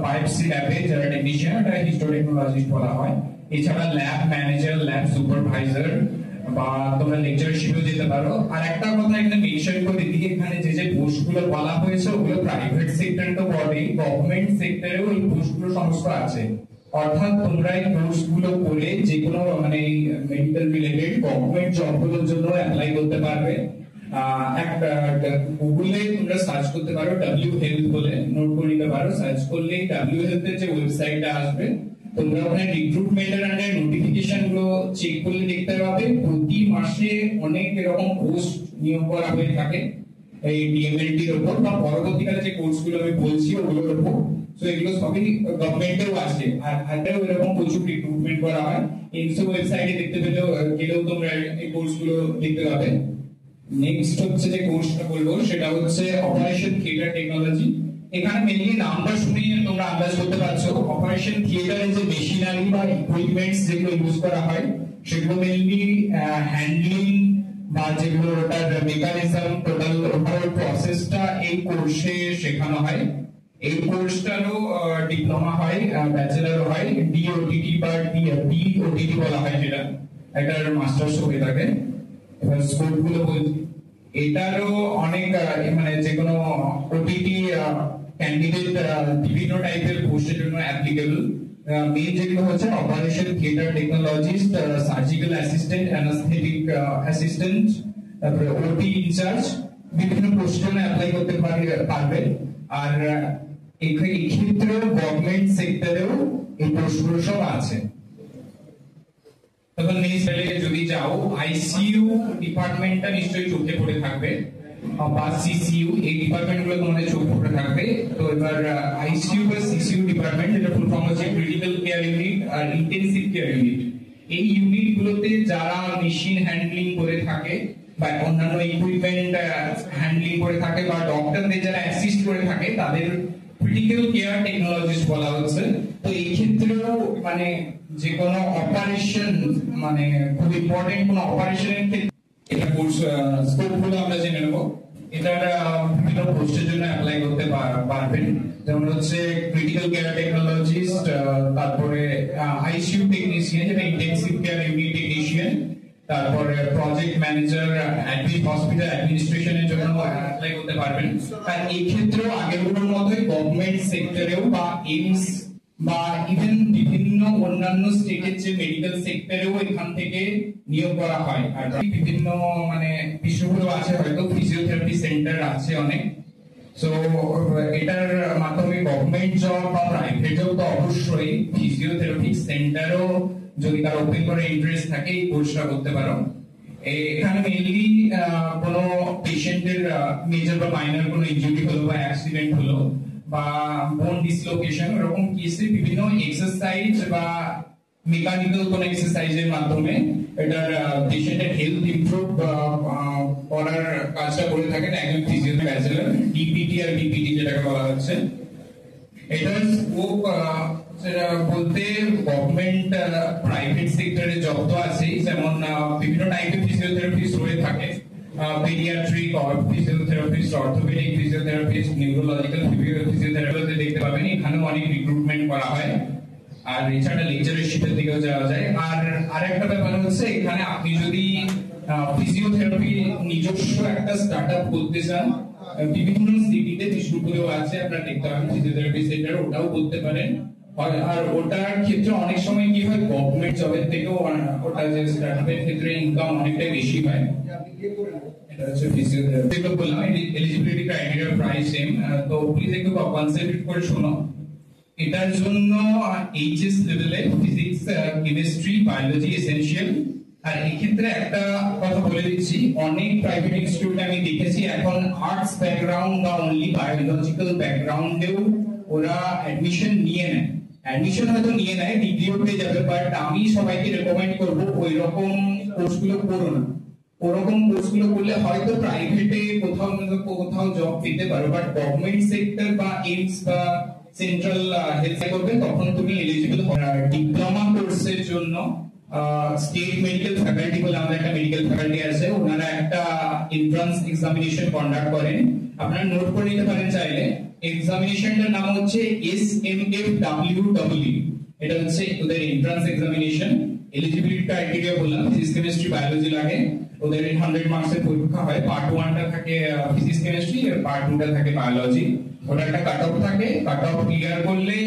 বায়োপসি ল্যাবে যারা টেকনিশিয়ান, এটা হিস্টো টেকনোলজিস্ট বলা হয়। এছাড়া ল্যাব ম্যানেজার, ল্যাব সুপারভাইজার, বা তোমরা লেকচারশিপেও যেতে পারো। আর একটা কথা এখানে মেনশন করে দিই, এখানে যে যে পোস্টগুলো বলা হয়েছে ওগুলো প্রাইভেট সেক্টর তো বটেই, গভর্নমেন্ট সেক্টরেও এই পোস্টগুলো সমস্ত আছে। অর্থাৎ তোমরা এই কোর্সগুলো করে যে কোনো মানে মেডিকেল রিলেটেড গভর্নমেন্ট জবগুলোর জন্য অ্যাপ্লাই করতে পারবে। একটা গুগলে তোমরা সার্চ করতে পারো ডাব্লিউ হেলথ বলে, নোট করে নিতে পারো। সার্চ করলেই ডাব্লিউ হেলথের যে ওয়েবসাইটটা আসবে, তোমরা ওখানে রিক্রুটমেন্টের আন্ডারে নোটিফিকেশন গুলো চেক করলে দেখতে পাবে প্রতি মাসে অনেক এরকম পোস্ট নিয়োগ করা হয়ে থাকে এই ডিএমএলটির উপর, বা পরবর্তীকালে যে কোর্স গুলো আমি বলছি ওগুলোর উপর। তো এগুলো সবই গভর্নমেন্টেও আছে, আর হাতেও এরকম প্রচুর রিক্রুটমেন্ট করা হয়। এইসব ওয়েবসাইটে দেখতে পেলেও গেলেও তোমরা এই কোর্স গুলো দেখতে পাবে। নেক্সট হচ্ছে যে কোর্সটা বলবো সেটা হচ্ছে অপারেশন থিয়েটার টেকনোলজি। এখানে মেইনলি নামটা শুনে তোমরা আন্দাজ করতে পারছো, অপারেশন থিয়েটারে যে মেশিনারি বা ইকুইপমেন্টস যেগুলো ইউজ করা হয় সেগুলো মেইনলি হ্যান্ডলিং বা যেগুলো ওটার মেকানিজম, টোটাল ওভারঅল প্রসেসটা এই কোর্সে শেখানো হয়। এই কোর্সটারও ডিপ্লোমা হয়, ব্যাচেলর হয়, ডিওটিটি বা ডিওটিটি বলা হয়, যেটা এটার মাস্টার্স হয়ে থাকে। এবার স্কোপ গুলো বলছি, এটারও অনেক মানে যে কোনো ওটিটি ক্যান্ডিডেট বিভিন্ন টাইপের পোস্টের জন্য অ্যাপ্লিকেবল। মেইন যেগুলো হচ্ছে operation theatre technologist, surgical assistant, anaesthetic assistant, তারপরে ওটি ইনচার্জ, বিভিন্ন পোস্টের জন্য অ্যাপ্লাই করতে পারবে। আর এই ক্ষেত্রেও গভর্নমেন্ট সেক্টরেও এই পোস্টগুলো সব আছে। তখন নেক্সট যদি যাও, আইসিইউ ডিপার্টমেন্টটা নিশ্চয়ই চোখে পড়ে থাকবে, বা সিসিইউ, এই ডিপার্টমেন্ট গুলো তোমাদের চোখে পড়ে থাকবে। তো এবার আইসিইউ বা সিসিইউ ডিপার্টমেন্ট, যেটা ফুল ফর্ম হচ্ছে ক্রিটিক্যাল কেয়ার ইউনিট আর ইন্টেনসিভ কেয়ার ইউনিট। এই ইউনিট গুলোতে যারা মেশিন হ্যান্ডলিং করে থাকে বা অন্যান্য ইকুইপমেন্ট হ্যান্ডলিং করে থাকে, বা ডক্টরদের যারা অ্যাসিস্ট করে থাকে, তাদের ক্রিটিক্যাল কেয়ার টেকনোলজিস্ট বলা হচ্ছে। তো এই ক্ষেত্রেও মানে যে কোনো অপারেশন, মানে খুব ইম্পর্টেন্ট কোনো অপারেশনের ক্ষেত্রে এটা কোর্স স্কোপ গুলো আমরা জেনে নেব। এটার বিভিন্ন পোস্টের জন্য অ্যাপ্লাই করতে পারবেন, যেমন হচ্ছে ক্রিটিক্যাল কেয়ার টেকনোলজিস্ট, তারপরে আইসিইউ টেকনিশিয়ান যেটা ইন্টেনসিভ কেয়ার ইউনিট টেকনিশিয়ান, তারপরে প্রজেক্ট ম্যানেজার হসপিটাল অ্যাডমিনিস্ট্রেশনের জন্য অ্যাপ্লাই করতে পারবেন। আর এই ক্ষেত্রেও আগেরগুলোর মতোই গভর্নমেন্ট সেক্টরেও বা এইমস বা ইভেন বিভিন্ন অন্যান্য স্টেটের যে মেডিকেল সেক্টরেও এখান থেকে নিয়োগ করা হয়। আর বিভিন্ন মানে বিশ্বগুলো আছে, হয়তো ফিজিওথেরাপি সেন্টার আছে অনেক। সো এটার মাধ্যমে গভর্নমেন্ট জব বা প্রাইভেট জব তো অবশ্যই, ফিজিওথেরাপি সেন্টারও যদি কারো ওপেন করে ইন্টারেস্ট থাকে এই কোর্সটা করতে পারো। এখানে মেইনলি কোনো পেশেন্টের মেজর বা মাইনর কোনো ইনজুরি হলো বা অ্যাক্সিডেন্ট হলো বা বোন ডিসলোকেশন, এরকম কেসে বিভিন্ন এক্সারসাইজ বা মেকানিক্যাল কোনো এক্সারসাইজের মাধ্যমে এটার পেশেন্টের হেলথ ইমপ্রুভ করার কাজটা করে থাকেন একজন ফিজিওথেরাপি ব্যাচেলর, ডিপিটি আর ডিপিটি যেটাকে বলা হচ্ছে। এটার স্কোপ সেটা বলতে গভর্নমেন্ট প্রাইভেট সেক্টরে জব তো আছে, যেমন বিভিন্ন টাইপের ফিজিওথেরাপিস্ট হয়ে থাকে, paediatric physiotherapist, orthopaedic physiotherapist, neurological physiotherapist দেখতে পাবেন। এখানেও অনেক রিক্রুটমেন্ট করা হয়। আর এছাড়া লেকচারশিপের দিকেও যাওয়া যায়। আর আরেকটা ব্যাপার হচ্ছে এখানে আপনি যদি ফিজিওথেরাপি নিজস্ব একটা স্টার্টআপ করতে চান, বিভিন্ন সিটিতে বিষ্ণুপুরেও আছে, আপনারা দেখতে পাবেন ফিজিওথেরাপি সেন্টার, ওটাও করতে পারেন। আর ওটার ক্ষেত্রে অনেক সময় কি হয়, গভর্নমেন্ট জবের থেকেও ওটা যে স্টার্টআপের ক্ষেত্রে ইনকাম অনেকটাই বেশি হয়। এটা হচ্ছে ফিজিওথেরাপি বললাম, এলিজিবিলিটি ক্রাইটেরিয়া প্রায় সেম। তো প্লিজ একটু কনসেন্ট্রেট করে শোনো। এটার জন্য এইচএস লেভেলে ফিজিক্স, কেমিস্ট্রি, বায়োলজি এসেনশিয়াল। আর এই ক্ষেত্রে একটা কথা বলে দিচ্ছি, অনেক প্রাইভেট ইনস্টিটিউট আমি দেখেছি এখন আর্টস ব্যাকগ্রাউন্ড বা অনলি বায়োলজিক্যাল ব্যাকগ্রাউন্ডেও ওরা অ্যাডমিশন নিয়ে নেয়। অ্যাডমিশন হয়তো নিয়ে নেয়, ডিগ্রিও পেয়ে যাবে, বাট আমি সবাইকে রেকমেন্ড করবো ওই রকম কোর্সগুলো করো না। ওরকম কোর্সগুলো করলে হয়তো প্রাইভেটে কোথাও জব পেতে পারো, বাট গভর্নমেন্ট সেক্টর বা এইমস বা সেন্ট্রাল হেলথ করবে তখন তুমি এলিজিবল হবে। ডিপ্লোমা কোর্সের জন্য স্টেট মেডিকেল ফ্যাকাল্টি বলে আমাদের একটা মেডিকেল ফ্যাকাল্টি আছে, ওনারা একটা এন্ট্রান্স এক্সামিনেশন কন্ডাক্ট করেন। আপনারা নোট করে নিতে পারেন চাইলে। এক্সামিনেশনটার নাম হচ্ছে SMFWW। এটা হচ্ছে ওদের এন্ট্রান্স এক্সামিনেশন। এলিজিবিলিটি ক্রাইটেরিয়া বললাম, ফিজিক্স, কেমিস্ট্রি, বায়োলজি লাগে। ওদের 100 মার্কসের পরীক্ষা হয়। পার্ট 1টা থাকে ফিজিক্স কেমিস্ট্রি আর পার্ট 2টা থাকে বায়োলজি। ওটা একটা কাট অফ থাকে, কাট অফ ক্লিয়ার করলে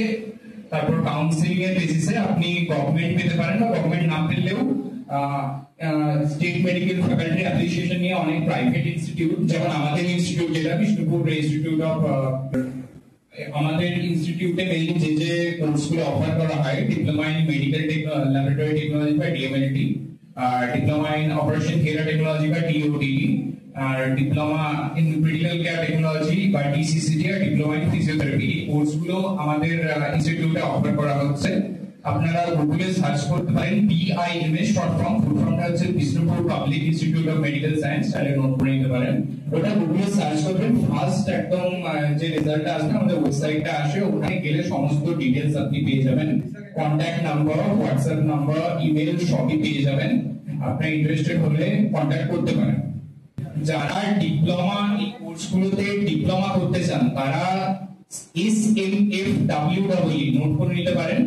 তারপর কাউন্সিলিং এর বেসিসে আপনি গভর্নমেন্ট পেতে পারেন, বা গভর্নমেন্ট না পেলেও স্টেট মেডিকেল ফ্যাকাল্টি অ্যাপ্লিকেশন নিয়ে অনেক প্রাইভেট ইনস্টিটিউট, যেমন আমাদের ইনস্টিটিউট যেটা বিষ্ণুপুর ইনস্টিটিউট অফ, আমাদের ইনস্টিটিউটে মেইনলি যে কোর্সগুলো অফার করা হয়, diploma in medical laboratory technology বা DMLT, diploma in operation theatre technology বা ডিওটি, আর diploma in critical care technology বা ডিসিসিটি, আর ডিপ্লোমা ইন ফিজিওথেরাপি। এই কোর্সগুলো আমাদের ইনস্টিটিউটে অফার করা হচ্ছে। আপনারা গুগলে সার্চ করতে পারেন BIMS শর্ট ফর্ম, ফুল ফর্মটা হচ্ছে Bishnupur public institute of medical science, তাহলে নোট করে নিতে পারেন। ওটা গুগলে সার্চ করবেন, ফার্স্ট একদম যে রেজাল্টটা আসবে আমাদের ওয়েবসাইটটা আসে, ওখানে গেলে সমস্ত ডিটেইলস আপনি পেয়ে যাবেন। Contact number, WhatsApp number, email সবই পেয়ে যাবেন। আপনি ইন্টারেস্টেড হলে কন্ট্যাক্ট করতে পারেন। যারা ডিপ্লোমা এই কোর্সগুলোতে ডিপ্লোমা করতে চান তারা SMFWW নোট করে নিতে পারেন।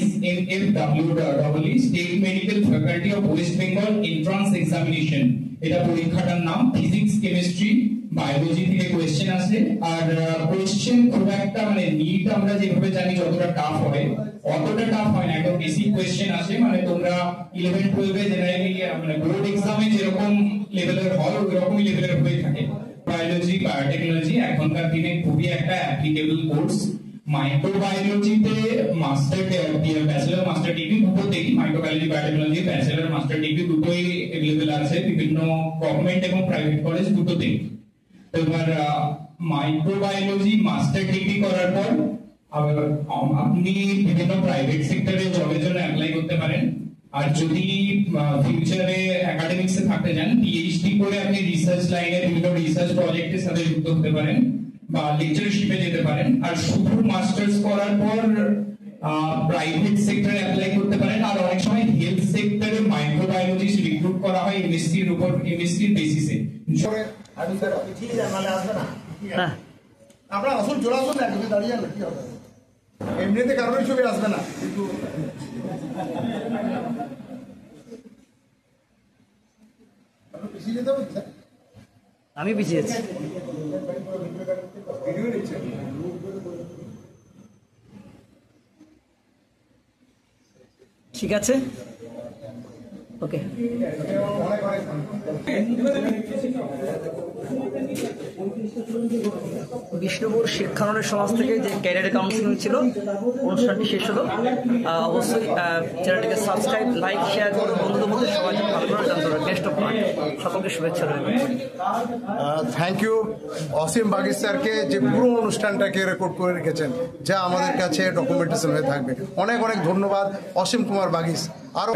SMFWW state medical faculty of West Bengal entrance examination. এটা পরীক্ষাটার নাম। ফিজিক্স, কেমিস্ট্রি, বায়োলজি থেকে কোয়েশ্চেন আসে। আর কোয়েশ্চেন খুব একটা মানে নিট আমরা যেভাবে জানি যতটা টাফ হয় অতটা টাফ হয় না, একদম বেসিক কোয়েশ্চেন আসে। মানে তোমরা 11-12 জেনারেলি মানে বোর্ড এক্সামে যেরকম লেভেলের হয় ওই রকমই লেভেলের হয়ে থাকে। বায়োলজি, বায়োটেকনোলজি এখনকার দিনে খুবই একটা অ্যাপ্লিকেবল কোর্স। মাইক্রোবায়োলজিতে মাস্টার ব্যাচেলর মাস্টার ডিগ্রি দুটোতেই, microbiology, biotechnology, bachelor master degree দুটোই अवेलेबल আছে বিভিন্ন গভর্নমেন্ট এবং প্রাইভেট কলেজ দুটোতেই। তো এবার মাইক্রোবায়োলজি মাস্টার ডিগ্রি করার পর আপনি বিভিন্ন প্রাইভেট সেক্টরে জবের জন্য অ্যাপ্লাই করতে পারেন। আর যদি ফিউচারে একাডেমিক্সে থাকতে চান, পিএইচডি করে আপনি রিসার্চ লাইনে বিভিন্ন রিসার্চ প্রজেক্টের সাথে যুক্ত হতে পারেন বা লেকচারশিপে যেতে পারেন। আর শুধু মাস্টার্স করার পর প্রাইভেট সেক্টরে অ্যাপ্লাই করতে পারেন। আর অনেক সময় হেলথ সেক্টরে মাইক্রোবায়োলজিস্ট রিক্রুট করা হয় এমএসসির উপর, এমএসসির বেসিসে। হ্যাঁ, আমরা আসল জোড়া আসল না, তুমি দাঁড়িয়ে না কি হবে, এমনিতে কারোর ছবি আসবে না, কিন্তু পিছিয়ে যেতে হবে। আমি পিছিয়েছি। ঠিক আছে, ওকে। বিষ্ণুপুর শিক্ষাননের সমাজ থেকে যে ক্যারিয়ার কাউন্সিলিং ছিল, অনুষ্ঠানটি শেষ হলো। অবশ্যই চ্যানেলটিকে সাবস্ক্রাইব, লাইক, শেয়ার করে বন্ধুদের মধ্যে সবাই ভালো করে জানতে পারবে। বেস্ট অফ লাক, সকলকে শুভেচ্ছা রইল। থ্যাংক ইউ অসীম বাগিস স্যারকে, যে পুরো অনুষ্ঠানটাকে রেকর্ড করে রেখেছেন, যা আমাদের কাছে ডকুমেন্টেশন হয়ে থাকবে। অনেক অনেক ধন্যবাদ অসীম কুমার বাগিস। আরো